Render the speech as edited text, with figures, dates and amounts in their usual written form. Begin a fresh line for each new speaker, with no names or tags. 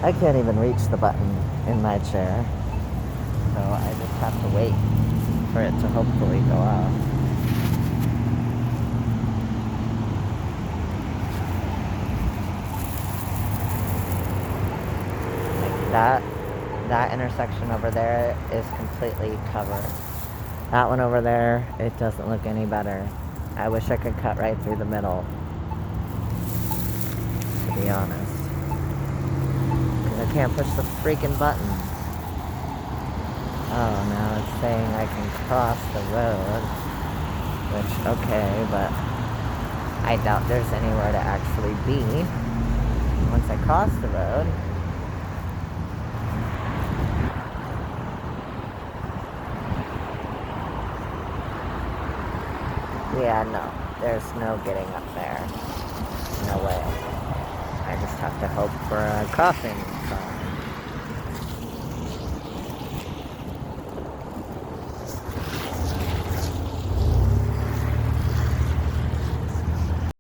I can't even reach the button in my chair. So I just have to wait for it to hopefully go off. Like that intersection over there is completely covered. That one over there, it doesn't look any better. I wish I could cut right through the middle, to be honest. Because I can't push the freaking button. Oh, now it's saying I can cross the road. Which, okay, but I doubt there's anywhere to actually be once I cross the road. Yeah, no. There's no getting up there. No way. I just have to hope for a crossing sign.